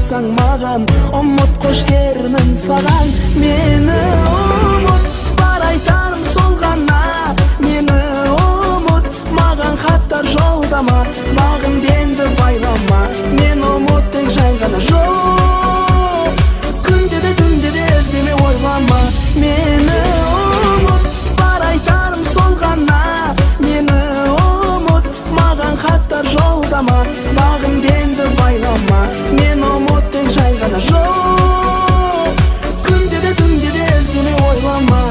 айтсаң маған, ұмыт қош дермін саған. Мені ұмыт, бар айтарым сол ғана. Мені ұмыт, маған хаттар жолдама, бағымды байлама. Мен ұмыт тек жай ғана жоқ, күнде де іздеме ойлама. Мені ұмыт, бар айтарым сол ғана. Мені ұмыт, маған хаттар жолдама, бағымды байлама. Мен ұмыт тек жай ғана жоқ, күнде де іздеме ойлама.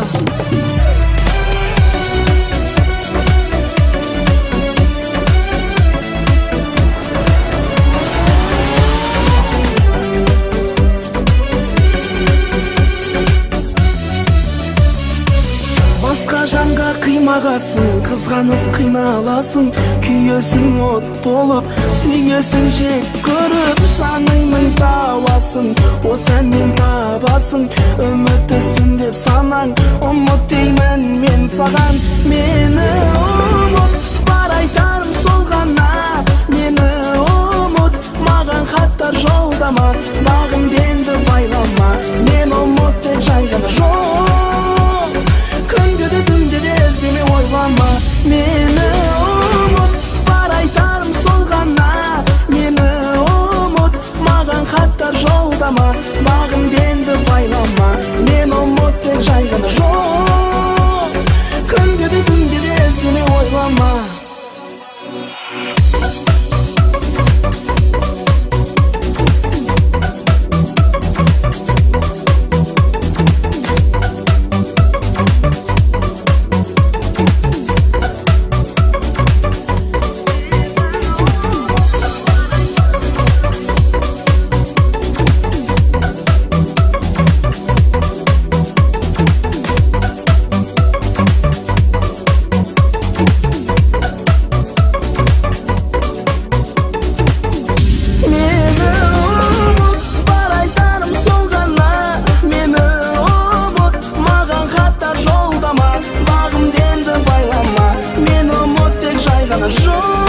Басқа жанға қимағасын, қызғанып қиналасың, күйесің от болып, сүйесің жек көріп, жаныңның таласын осы әнмен табасың. Үміттісің деп санаң, ұмыт деймін мен саған. Мені ұмыт, бар айтарым сол ғана. Мені ұмыт, маған хаттар жолдама, бағымды байлама. Мен ұмыт тек жай ғана жоқ, күнде де іздеме ойлама. Мені ұмыт, бар айтарым сол ғана. Мені ұмыт, маған хаттар жолдама, бағымды байлама. Мен ұмыт тек жай ғана жоқ, күнде де іздеме ойлама. Жо